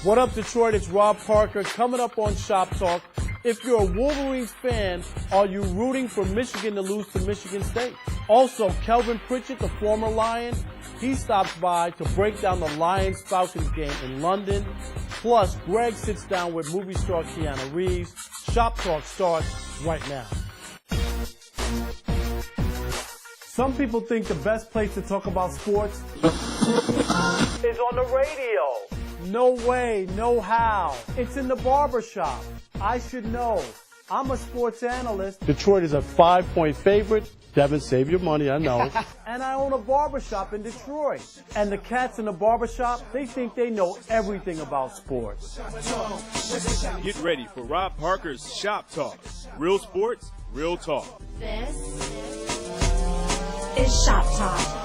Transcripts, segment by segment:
What up, Detroit? It's Rob Parker coming up on Shop Talk. If you're a Wolverines fan, are you rooting for Michigan to lose to Michigan State? Also, Kelvin Pritchett, the former Lion, he stops by to break down the Lions-Falcons game in London. Plus, Greg sits down with movie star Keanu Reeves. Shop Talk starts right now. Some people think the best place to talk about sports is on the radio. No way, no how. It's in the barbershop. I should know. I'm a sports analyst. Detroit is a 5-point favorite. Devin, save your money, I know. And I own a barbershop in Detroit. And the cats in the barbershop, they think they know everything about sports. Get ready for Rob Parker's Shop Talk. Real sports, real talk. This is Shop Talk.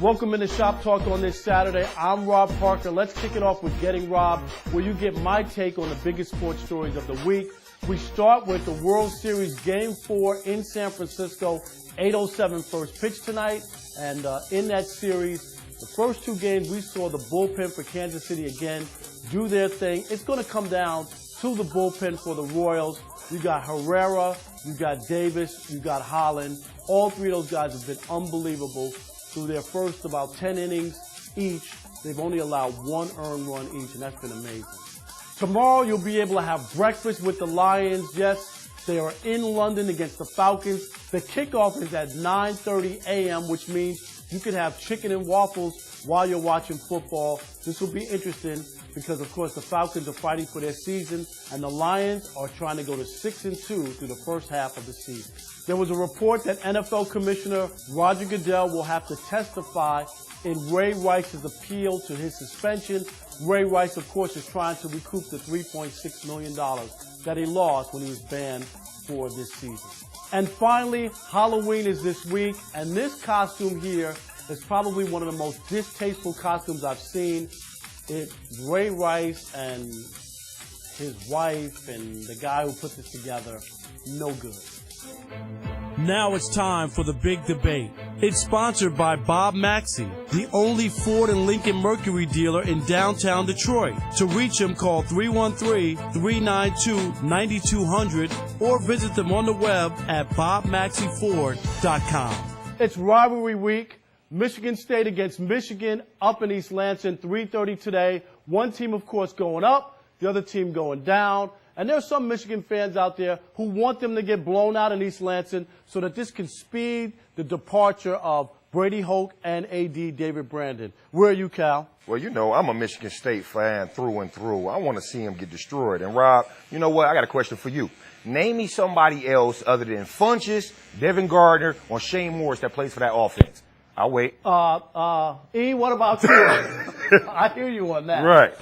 Welcome into Shop Talk on this Saturday. I'm Rob Parker. Let's kick it off with Getting Robbed, where you get my take on the biggest sports stories of the week. We start with the World Series Game 4 in San Francisco, 8:07 first pitch tonight. And in that series, the first two games we saw the bullpen for Kansas City again do their thing. It's going to come down to the bullpen for the Royals. You got Herrera, you got Davis, you got Holland. All three of those guys have been unbelievable. Through their first about 10 innings each, they've only allowed one earned run each, and that's been amazing. Tomorrow, you'll be able to have breakfast with the Lions. Yes, they are in London against the Falcons. The kickoff is at 9:30 a.m., which means you could have chicken and waffles while you're watching football. This will be interesting because, of course, the Falcons are fighting for their season, and the Lions are trying to go to 6-2 through the first half of the season. There was a report that NFL Commissioner Roger Goodell will have to testify in Ray Rice's appeal to his suspension. Ray Rice, of course, is trying to recoup the $3.6 million that he lost when he was banned for this season. And finally, Halloween is this week, and this costume here is probably one of the most distasteful costumes I've seen. It's Ray Rice and his wife and the guy who put this together. No good. Now it's time for the big debate. It's sponsored by Bob Maxey, the only Ford and Lincoln Mercury dealer in downtown Detroit. To reach him, call 313-392-9200 or visit them on the web at bobmaxeyford.com. It's rivalry week. Michigan State against Michigan up in East Lansing, 3:30 today. One team, of course, going up, the other team going down. And there are some Michigan fans out there who want them to get blown out in East Lansing so that this can speed the departure of Brady Hoke and A.D. David Brandon. Where are you, Cal? Well, you know, I'm a Michigan State fan through and through. I want to see him get destroyed. And, Rob, you know what? I got a question for you. Name me somebody else other than Funchess, Devin Gardner, or Shane Morris that plays for that offense. I'll wait. E, what about you? I hear you on that. Right.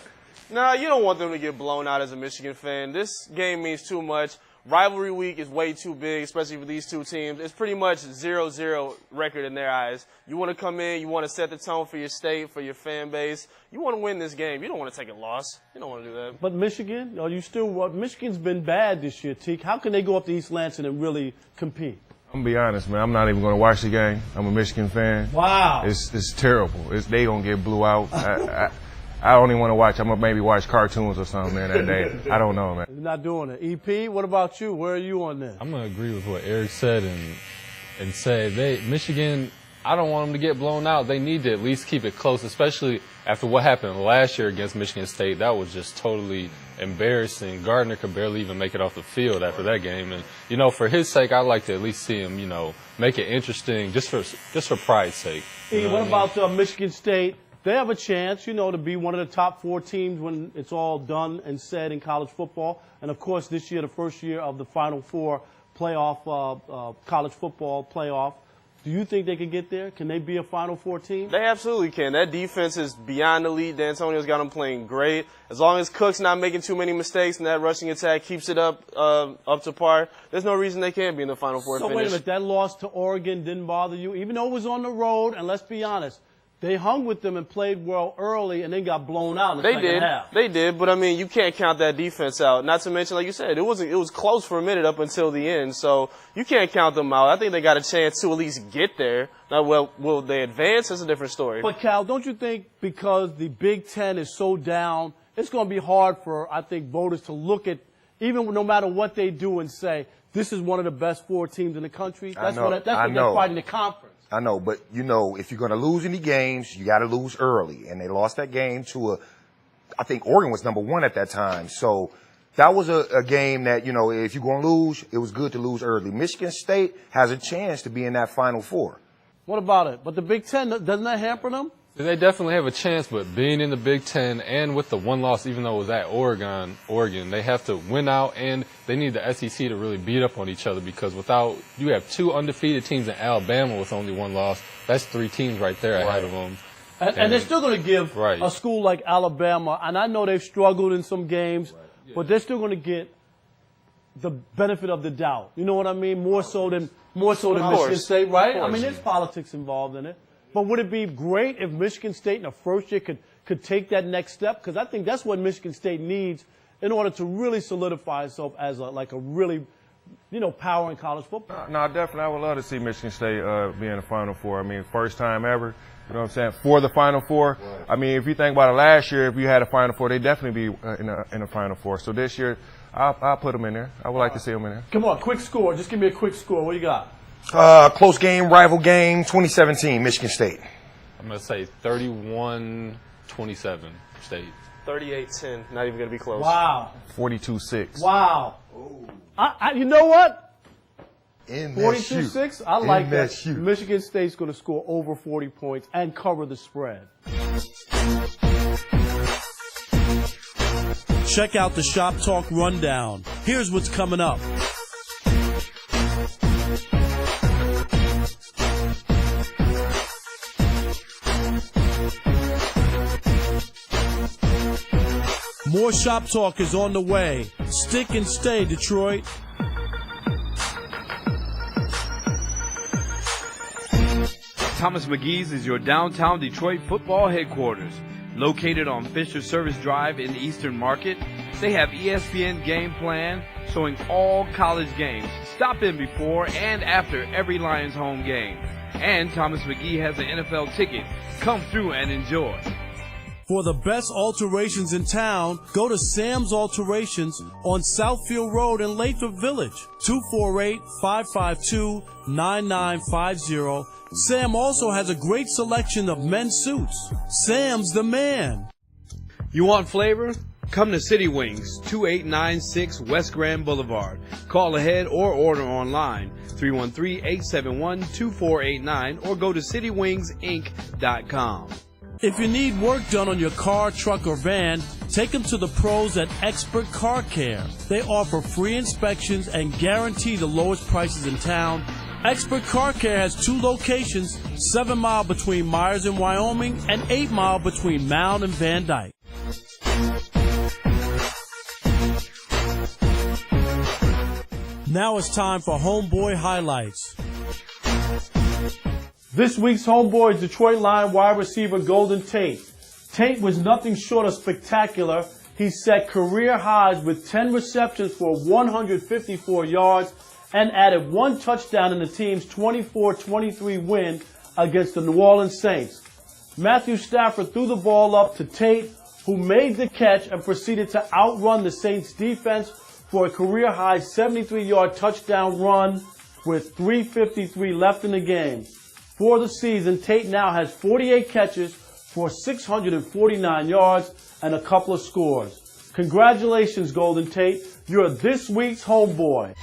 Nah, you don't want them to get blown out as a Michigan fan. This game means too much. Rivalry week is way too big, especially for these two teams. It's pretty much 0-0 record in their eyes. You want to come in, you want to set the tone for your state, for your fan base. You want to win this game. You don't want to take a loss. You don't want to do that. But Michigan, are you still? Michigan's been bad this year, Teak. How can they go up to East Lansing and really compete? I'm going to be honest, man. I'm not even going to watch the game. I'm a Michigan fan. Wow. It's terrible. They going to get blew out. I don't even want to watch. I'm going to maybe watch cartoons or something, man, that day. I don't know, man. You're not doing it. EP, what about you? Where are you on this? I'm going to agree with what Eric said and say Michigan, I don't want them to get blown out. They need to at least keep it close, especially after what happened last year against Michigan State. That was just totally embarrassing. Gardner could barely even make it off the field after that game. And, you know, for his sake, I'd like to at least see him, you know, make it interesting just for pride's sake. What about Michigan State? They have a chance, you know, to be one of the top 4 teams when it's all done and said in college football. And, of course, this year, the first year of the Final Four playoff, college football playoff. Do you think they could get there? Can they be a Final Four team? They absolutely can. That defense is beyond elite. D'Antonio's got them playing great. As long as Cook's not making too many mistakes and that rushing attack keeps it up to par, there's no reason they can't be in the Final Four finish. So wait a minute, that loss to Oregon didn't bother you? Even though it was on the road, and let's be honest, They hung with them and played well early and then got blown out in the second half. They did, but I mean, you can't count that defense out. Not to mention, like you said, it was close for a minute up until the end, so you can't count them out. I think they got a chance to at least get there. Now, well, will they advance? That's a different story. But Cal, don't you think because the Big Ten is so down, it's going to be hard for, I think, voters to look at, even no matter what they do, and say, this is one of the best 4 teams in the country? That's what they're fighting the conference. I know, but if you're going to lose any games, you got to lose early. And they lost that game to I think Oregon was number 1 at that time. So that was a game that, if you're going to lose, it was good to lose early. Michigan State has a chance to be in that Final Four. What about it? But the Big Ten, doesn't that hamper them? They definitely have a chance, but being in the Big Ten and with the one loss, even though it was at Oregon, they have to win out, and they need the SEC to really beat up on each other, because you have 2 undefeated teams in Alabama with only 1 loss. That's 3 teams right there ahead of them. And they're still going to give a school like Alabama, and I know they've struggled in some games, but they're still going to get the benefit of the doubt. You know what I mean? More so than Michigan State, right? I mean, there's politics involved in it. But would it be great if Michigan State in the first year could take that next step? Because I think that's what Michigan State needs in order to really solidify itself as a really, power in college football. No, definitely. I would love to see Michigan State be in the Final Four. I mean, first time ever. You know what I'm saying? For the Final Four. Right. I mean, if you think about it, last year, if you had a Final Four, they'd definitely be in a Final Four. So this year, I'll put them in there. I would like to see them in there. Come on, quick score. Just give me a quick score. What do you got? Close game, rival game, 2017, Michigan State. I'm going to say 31-27 State. 38-10, not even going to be close. Wow. 42-6. Wow. You know what? 42-6. I like that. Michigan State's going to score over 40 points and cover the spread. Check out the Shop Talk Rundown. Here's what's coming up. More Shop Talk is on the way. Stick and stay, Detroit. Thomas McGee's is your downtown Detroit football headquarters. Located on Fisher Service Drive in the Eastern Market, they have ESPN Game Plan showing all college games. Stop in before and after every Lions home game. And Thomas McGee has an NFL ticket. Come through and enjoy. For the best alterations in town, go to Sam's Alterations on Southfield Road in Lathrop Village, 248-552-9950. Sam also has a great selection of men's suits. Sam's the man. You want flavor? Come to City Wings, 2896 West Grand Boulevard. Call ahead or order online, 313-871-2489, or go to citywingsinc.com. If you need work done on your car, truck, or van, take them to the pros at Expert Car Care. They offer free inspections and guarantee the lowest prices in town. Expert Car Care has 2 locations, 7 Mile between Myers and Wyoming and 8 Mile between Mound and Van Dyke. Now it's time for Homeboy Highlights. This week's Homeboy is Detroit Lion wide receiver Golden Tate. Tate was nothing short of spectacular. He set career highs with 10 receptions for 154 yards and added 1 touchdown in the team's 24-23 win against the New Orleans Saints. Matthew Stafford threw the ball up to Tate, who made the catch and proceeded to outrun the Saints defense for a career-high 73-yard touchdown run with 3:53 left in the game. For the season, Tate now has 48 catches for 649 yards and a couple of scores. Congratulations, Golden Tate. You're this week's homeboy.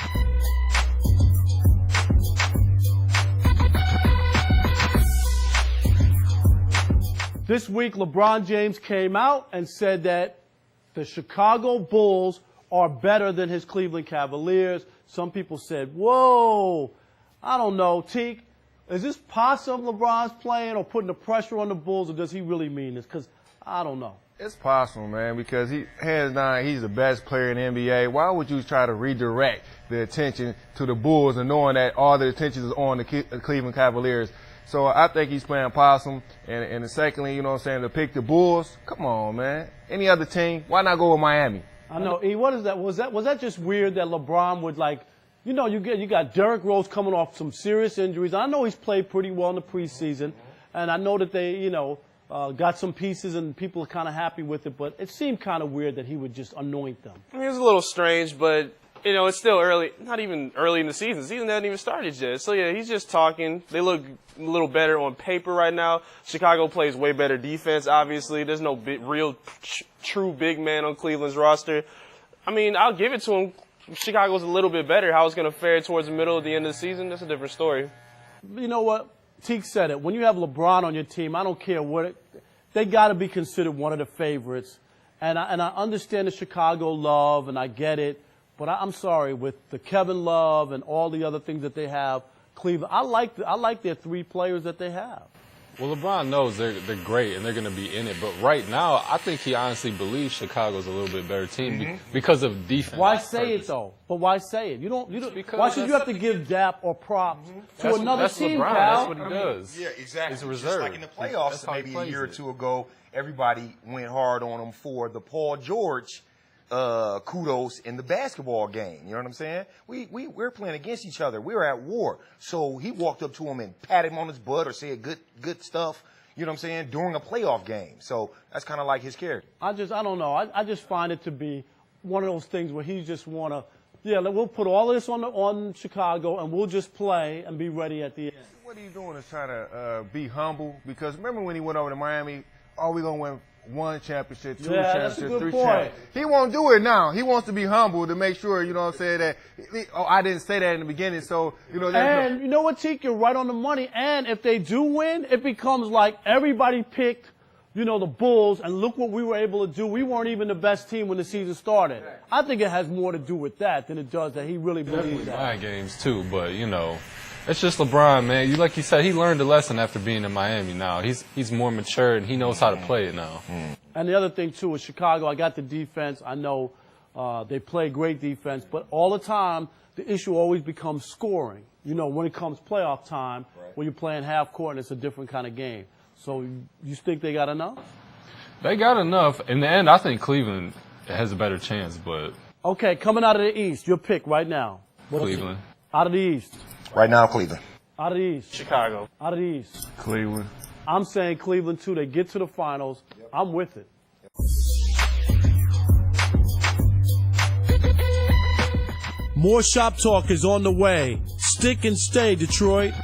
This week, LeBron James came out and said that the Chicago Bulls are better than his Cleveland Cavaliers. Some people said, whoa, I don't know, Teak. Is this possum LeBron's playing or putting the pressure on the Bulls, or does he really mean this? Because I don't know. It's possible, man, because hands down, he's the best player in the NBA. Why would you try to redirect the attention to the Bulls and knowing that all the attention is on the Cleveland Cavaliers? So I think he's playing possum. And secondly, you know what I'm saying, to pick the Bulls, come on, man. Any other team, why not go with Miami? I know. E, what is that? Was that just weird that LeBron would like, you know, you got Derrick Rose coming off some serious injuries. I know he's played pretty well in the preseason, and I know that they, you know, got some pieces and people are kind of happy with it, but it seemed kind of weird that he would just anoint them. I mean, it was a little strange, but, you know, it's still early, not even early in the season. The season hasn't even started yet. So, yeah, he's just talking. They look a little better on paper right now. Chicago plays way better defense, obviously. There's no true big man on Cleveland's roster. I mean, I'll give it to him. Chicago's a little bit better. How it's going to fare towards the middle of the end of the season, that's a different story. You know what? Teague said it. When you have LeBron on your team, I don't care they got to be considered one of the favorites. And I understand the Chicago love, and I get it. But I'm sorry, with the Kevin Love and all the other things that they have, Cleveland, I like their three players that they have. Well, LeBron knows they're great and they're going to be in it. But right now, I think he honestly believes Chicago's a little bit better team because of defense. Why say it though? But why say it? You don't. Why should you have to give dap or props to another team, LeBron. pal? That's what he does. Yeah, exactly. He's a reserve. Just like in the playoffs maybe a year or two ago, everybody went hard on him for the Paul George kudos in the basketball game. You know what I'm saying? We're playing against each other. We're at war. So he walked up to him and patted him on his butt or said good stuff, you know what I'm saying, during a playoff game. So that's kind of like his character. I don't know. I just find it to be one of those things where he just want to, yeah, we'll put all of this on Chicago and we'll just play and be ready at the end. What he's doing is trying to be humble, because remember when he went over to Miami, we going to win one championship, two championships, three championships. He won't do it now. He wants to be humble to make sure, you know what I'm saying, that, I didn't say that in the beginning, so, you know. And you know what, Teak, you're right on the money. And if they do win, it becomes like everybody picked, you know, the Bulls, and look what we were able to do. We weren't even the best team when the season started. I think it has more to do with that than it does that he really believes that. Mind games, too, but, you know. It's just LeBron, man. Like you said, he learned a lesson after being in Miami now. He's more mature, and he knows how to play it now. And the other thing, too, is Chicago, I got the defense. I know they play great defense. But all the time, the issue always becomes scoring. You know, when it comes playoff time, when you're playing half court and it's a different kind of game. So you think they got enough? They got enough. In the end, I think Cleveland has a better chance, but... Okay, coming out of the East, your pick right now. Cleveland. Out of the East. Right now, Cleveland. Out of the East. Chicago. Out of the East. Cleveland. I'm saying Cleveland, too. They get to the finals. Yep. I'm with it. More Shop Talk is on the way. Stick and stay, Detroit.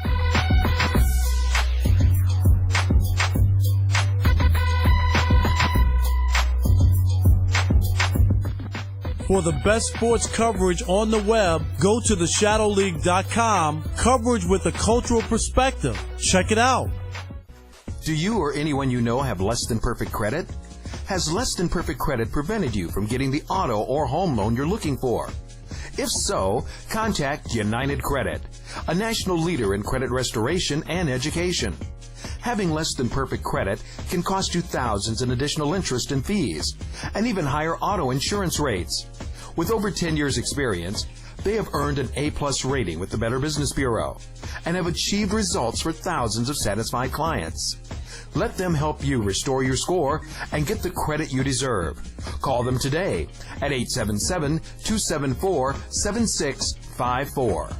For the best sports coverage on the web, go to theshadowleague.com. Coverage with a cultural perspective. Check it out. Do you or anyone you know have less than perfect credit? Has less than perfect credit prevented you from getting the auto or home loan you're looking for? If so, contact United Credit, a national leader in credit restoration and education. Having less than perfect credit can cost you thousands in additional interest and fees, and even higher auto insurance rates. With over 10 years' experience, they have earned an A+ rating with the Better Business Bureau and have achieved results for thousands of satisfied clients. Let them help you restore your score and get the credit you deserve. Call them today at 877-274-7654.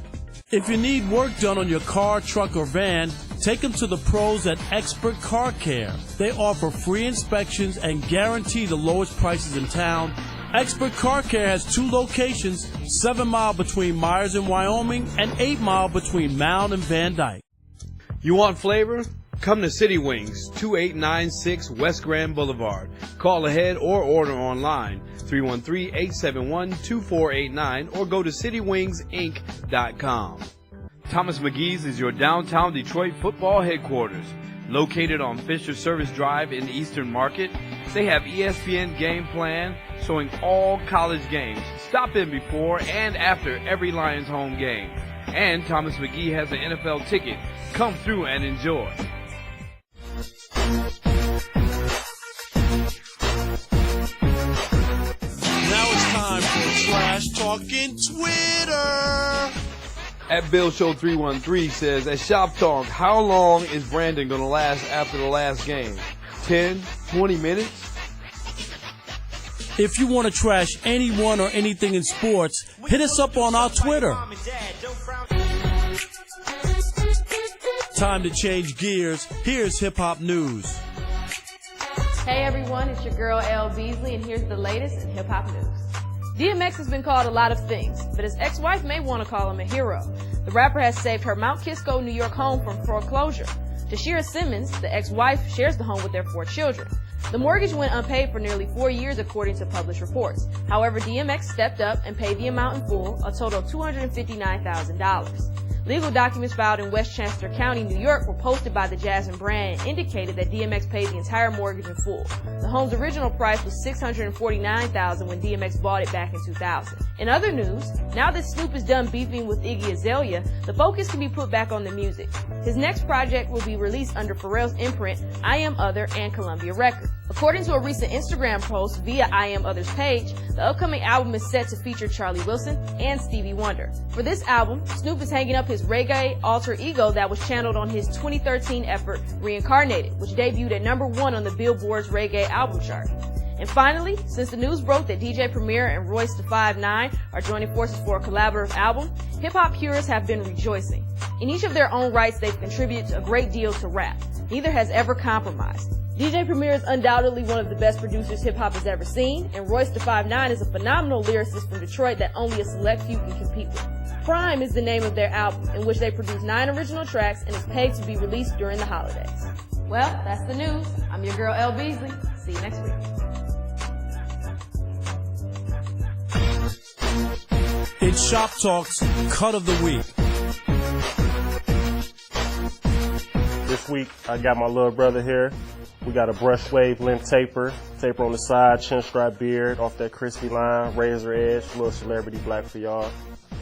If you need work done on your car, truck, or van, take them to the pros at Expert Car Care. They offer free inspections and guarantee the lowest prices in town. Expert Car Care has 2 locations, 7 Mile between Myers and Wyoming and 8 Mile between Mound and Van Dyke. You want flavor? Come to City Wings, 2896 West Grand Boulevard. Call ahead or order online, 313-871-2489, or go to citywingsinc.com. Thomas McGee's is your downtown Detroit football headquarters. Located on Fisher Service Drive in Eastern Market, they have ESPN Game Plan showing all college games. Stop in before and after every Lions home game. And Thomas McGee has an NFL ticket. Come through and enjoy. Now it's time for Trash Talking Twitter. At Bill Show 313 says, at Shop Talk, how long is Brandon going to last after the last game? 10, 20 minutes? If you want to trash anyone or anything in sports, hit us up on our Twitter. Time to change gears. Here's hip hop news. Hey everyone, it's your girl Elle Beasley, and here's the latest in hip hop news. DMX has been called a lot of things, but his ex-wife may want to call him a hero. The rapper has saved her Mount Kisco, New York home from foreclosure. Tashira Simmons, the ex-wife, shares the home with their 4 children. The mortgage went unpaid for nearly 4 years according to published reports. However, DMX stepped up and paid the amount in full, a total of $259,000. Legal documents filed in Westchester County, New York were posted by the Jasmine brand and indicated that DMX paid the entire mortgage in full. The home's original price was $649,000 when DMX bought it back in 2000. In other news, now that Snoop is done beefing with Iggy Azalea, the focus can be put back on the music. His next project will be released under Pharrell's imprint, I Am Other, and Columbia Records. According to a recent Instagram post via I Am Other's page, the upcoming album is set to feature Charlie Wilson and Stevie Wonder. For this album, Snoop is hanging up his reggae alter ego that was channeled on his 2013 effort, Reincarnated, which debuted at #1 on the Billboard's reggae album chart. And finally, since the news broke that DJ Premier and Royce da 5'9" are joining forces for a collaborative album, hip-hop purists have been rejoicing. In each of their own rights, they've contributed a great deal to rap. Neither has ever compromised. DJ Premier is undoubtedly one of the best producers hip-hop has ever seen, and Royce da 5'9" is a phenomenal lyricist from Detroit that only a select few can compete with. Prime is the name of their album, in which they produced 9 original tracks and is pegged to be released during the holidays. Well, that's the news. I'm your girl, Elle Beasley. See you next week. It's Shop Talk's Cut of the Week. This week, I got my little brother here. We got a brush wave length taper on the side, chin strap beard, off that crispy line, razor edge, little celebrity black for y'all.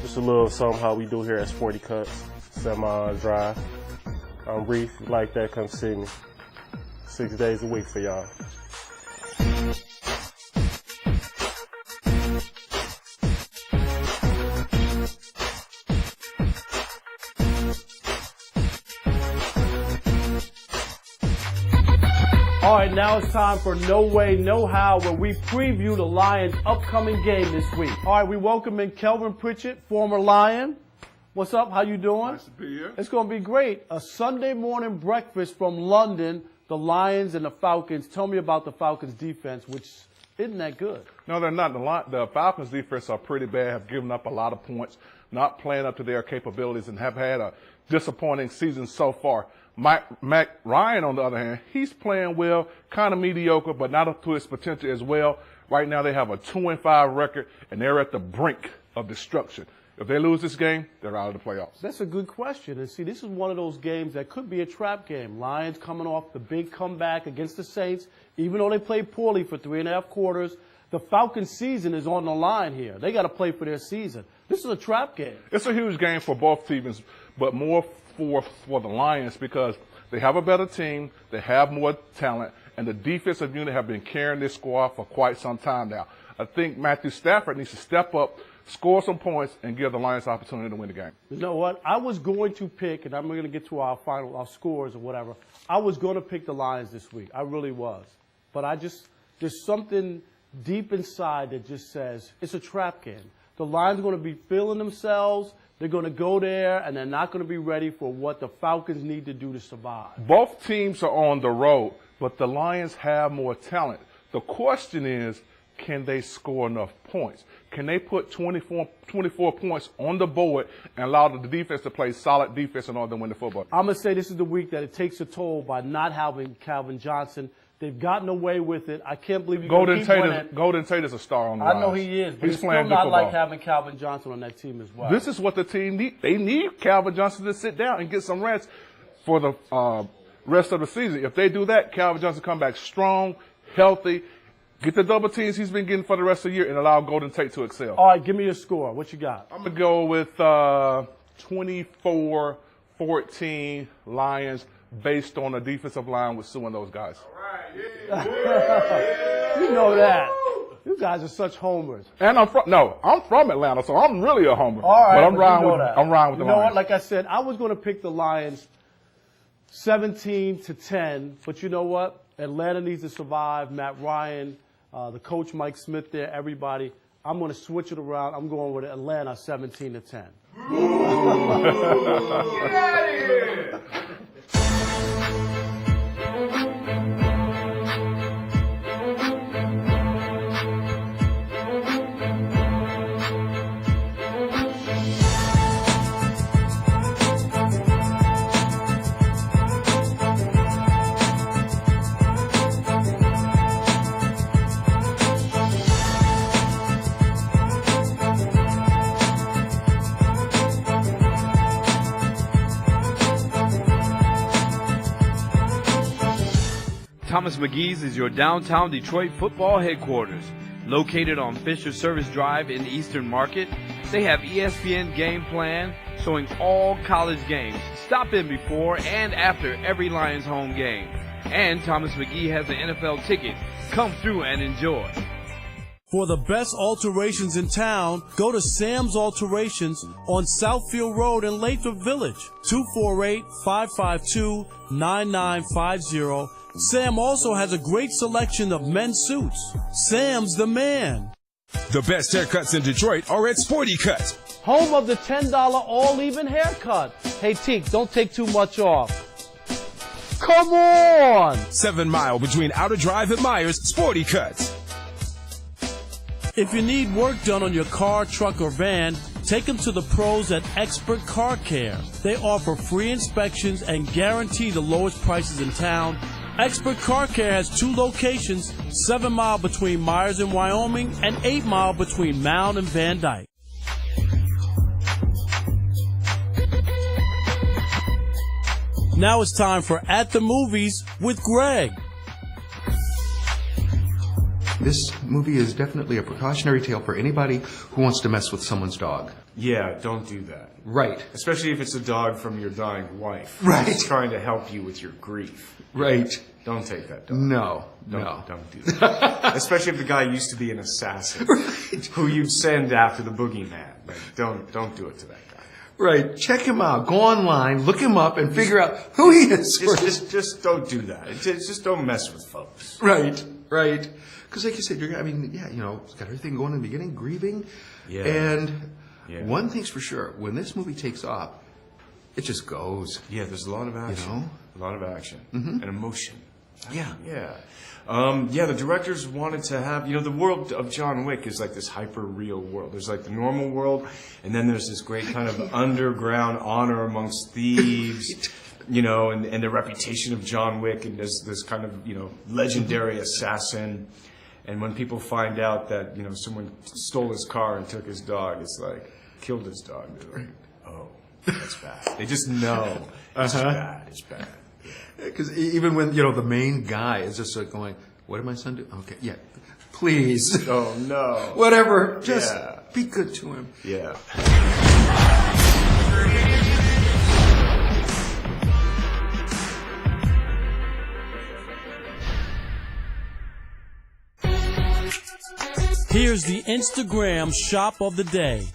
Just a little something how we do here at Sporty Cuts, semi-dry. I'm Reef, if you like that, come see me. 6 days a week for y'all. All right, now it's time for No Way, No How, where we preview the Lions' upcoming game this week. All right, we welcome in Kelvin Pritchett, former Lion. What's up? How you doing? Nice to be here. It's going to be great. A Sunday morning breakfast from London, the Lions and the Falcons. Tell me about the Falcons' defense, which isn't that good. No, they're not. The Falcons' defense are pretty bad, have given up a lot of points, not playing up to their capabilities, and have had a disappointing season so far. Matt Ryan, on the other hand, he's playing well, kind of mediocre, but not up to his potential as well. Right now they have a 2-5 record, and they're at the brink of destruction. If they lose this game, they're out of the playoffs. That's a good question. And see, this is one of those games that could be a trap game. Lions coming off the big comeback against the Saints, even though they played poorly for 3.5 quarters. The Falcons' season is on the line here. They got to play for their season. This is a trap game. It's a huge game for both teams, but more for the Lions because they have a better team, they have more talent, and the defensive unit have been carrying this squad for quite some time now. I think Matthew Stafford needs to step up, score some points, and give the Lions opportunity to win the game. You know what? I was going to pick, and I'm going to get to our scores or whatever. I was going to pick the Lions this week. I really was. But there's something deep inside that just says it's a trap game. The Lions are going to be feeling themselves. They're going to go there, and they're not going to be ready for what the Falcons need to do to survive. Both teams are on the road, but the Lions have more talent. The question is, can they score enough points? Can they put 24 points on the board and allow the defense to play solid defense in order to win the football? I'm going to say this is the week that it takes a toll by not having Calvin Johnson. They've gotten away with it. I can't believe you Golden Tate is a star on the line. I know he is, but he's it's playing still not good like football. having Calvin Johnson on that team as well. This is what the team need. They need Calvin Johnson to sit down and get some rest for the rest of the season. If they do that, Calvin Johnson come back strong, healthy, get the double teams he's been getting for the rest of the year, and allow Golden Tate to excel. All right, give me your score. What you got? I'm going to go with 24-14 Lions based on the defensive line with Sue and those guys. You know that. You guys are such homers. And I'm from Atlanta, so I'm really a homer. All right, but I'm but riding you know with that. I'm riding with You the know Lions. what? Like I said, I was going to pick the Lions 17-10, but you know what? Atlanta needs to survive. Matt Ryan, the coach Mike Smith there, everybody. I'm going to switch it around. I'm going with Atlanta 17-10. Get out of here! Thomas McGee's is your downtown Detroit football headquarters. Located on Fisher Service Drive in Eastern Market, they have ESPN Game Plan showing all college games. Stop in before and after every Lions home game. And Thomas McGee has an NFL ticket. Come through and enjoy. For the best alterations in town, go to Sam's Alterations on Southfield Road in Lathrop Village. 248-552-9950. Sam also has a great selection of men's suits. Sam's the man. The best haircuts in Detroit are at Sporty Cut. Home of the $10 all-even haircut. Hey, Teak, don't take too much off. Come on! 7 Mile between Outer Drive and Myers, Sporty Cut. If you need work done on your car, truck, or van, take them to the pros at Expert Car Care. They offer free inspections and guarantee the lowest prices in town. Expert Car Care has 2 locations, 7 Mile between Myers and Wyoming and 8 Mile between Mound and Van Dyke. Now it's time for At the Movies with Greg. This movie is definitely a precautionary tale for anybody who wants to mess with someone's dog. Yeah, don't do that. Right. Especially if it's a dog from your dying wife. Right. Who's trying to help you with your grief. Right. Don't take that dog. No. Don't do that. Especially if the guy used to be an assassin. Right. Who you'd send after the boogeyman. Like, don't do it to that guy. Right. Check him out. Go online, look him up, and figure out who he is. Just don't do that. Just don't mess with folks. Right. Because like you said, he's got everything going in the beginning, grieving. Yeah. And one thing's for sure, when this movie takes off, it just goes. Yeah, there's a lot of action. You know? A lot of action. Mm-hmm. And emotion. Yeah. The directors wanted to have, the world of John Wick is like this hyper-real world. There's like the normal world, and then there's this great kind of underground honor amongst thieves, and the reputation of John Wick, and this kind of, legendary assassin. And when people find out that, someone stole his car and took his dog, it's like, killed his dog. They're like, oh, that's bad. They just know it's bad. It's bad. Because even when, the main guy is just like going, what did my son do? Okay, yeah, please. Oh, no. Whatever, just be good to him. Yeah. Here's the Instagram shop of the day.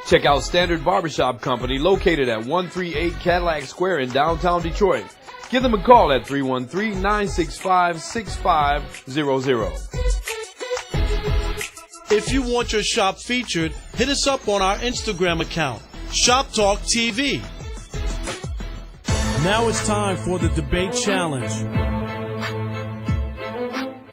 Check out Standard Barbershop Company located at 138 Cadillac Square in downtown Detroit. Give them a call at 313-965-6500. If you want your shop featured, hit us up on our Instagram account, Shoptalk TV. Now it's time for the debate challenge.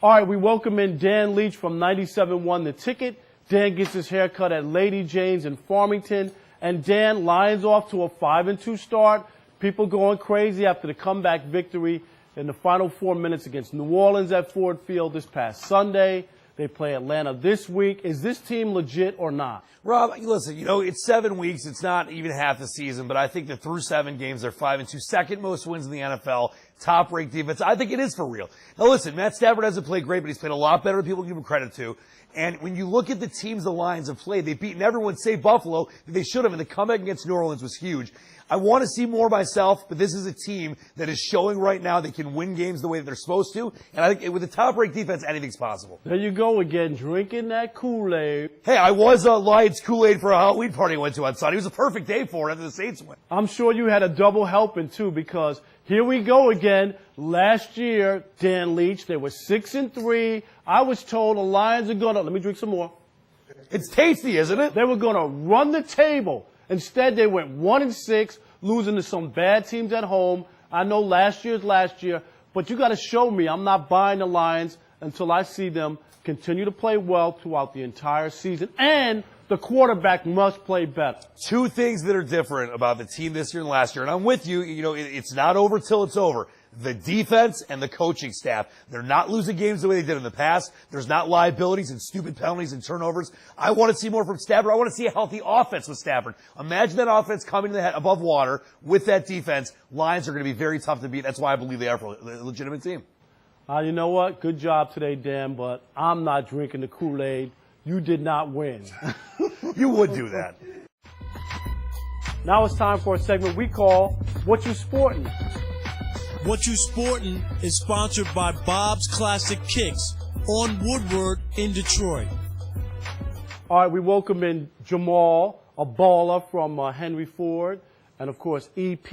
All right, we welcome in Dan Leach from 97.1 The Ticket. Dan gets his haircut at Lady Jane's in Farmington. And Dan, Lions off to a 5-2 start. People going crazy after the comeback victory in the final 4 minutes against New Orleans at Ford Field this past Sunday. They play Atlanta this week. Is this team legit or not? Rob, listen, it's 7 weeks. It's not even half the season, but I think that through 7 games, they're 5-2, second most wins in the NFL, top-ranked defense. I think it is for real. Now, listen, Matt Stafford hasn't played great, but he's played a lot better than people give him credit to. And when you look at the teams the Lions have played, they've beaten everyone save Buffalo that they should have, and the comeback against New Orleans was huge. I want to see more myself, but this is a team that is showing right now they can win games the way that they're supposed to. And I think with a top-ranked defense, anything's possible. There you go again, drinking that Kool-Aid. Hey, I was Lions Kool-Aid for a Halloween party I went to on Sunday. It was a perfect day for it after the Saints win. I'm sure you had a double helping, too, because here we go again. Last year, Dan Leach, they were 6-3. I was told the Lions are going to, let me drink some more. It's tasty, isn't it? They were going to run the table. Instead, they went 1-6, losing to some bad teams at home. I know last year's last year, but you got to show me I'm not buying the Lions until I see them continue to play well throughout the entire season. And the quarterback must play better. Two things that are different about the team this year and last year, and I'm with you, it's not over till it's over. The defense and the coaching staff, they're not losing games the way they did in the past. There's not liabilities and stupid penalties and turnovers. I want to see more from Stafford. I want to see a healthy offense with Stafford. Imagine that offense coming to the head above water with that defense. Lions are going to be very tough to beat. That's why I believe they are a legitimate team. You know what? Good job today, Dan, but I'm not drinking the Kool-Aid. You did not win. You would do that. Now it's time for a segment we call What You Sportin'. What You Sportin' is sponsored by Bob's Classic Kicks on Woodward in Detroit. All right, we welcome in Jamal, a baller from Henry Ford, and of course EP,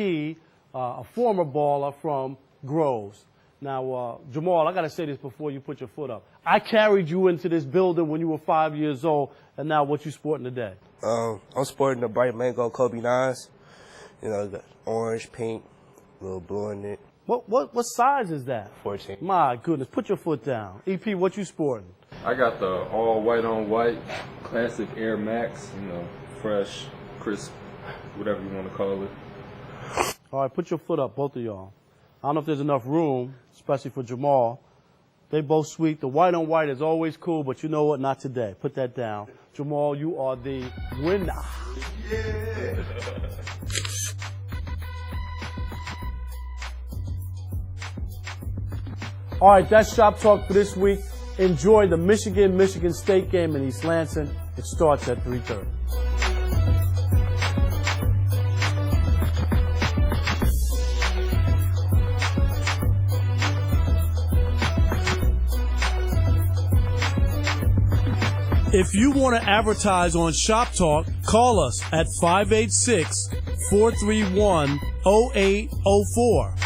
a former baller from Groves. Now, Jamal, I got to say this before you put your foot up. I carried you into this building when you were 5 years old, and now what you sporting today? I'm sporting the bright mango Kobe 9s. The orange, pink, little blue in it. What size is that? 14. My goodness, put your foot down. EP, what you sporting? I got the all white on white, classic Air Max, fresh, crisp, whatever you want to call it. All right, put your foot up, both of y'all. I don't know if there's enough room, especially for Jamal. They both sweet. The white on white is always cool, but you know what? Not today. Put that down. Jamal, you are the winner. Yeah. All right, that's Shop Talk for this week. Enjoy the Michigan State game in East Lansing. It starts at 3:30. If you want to advertise on Shop Talk, call us at 586-431-0804.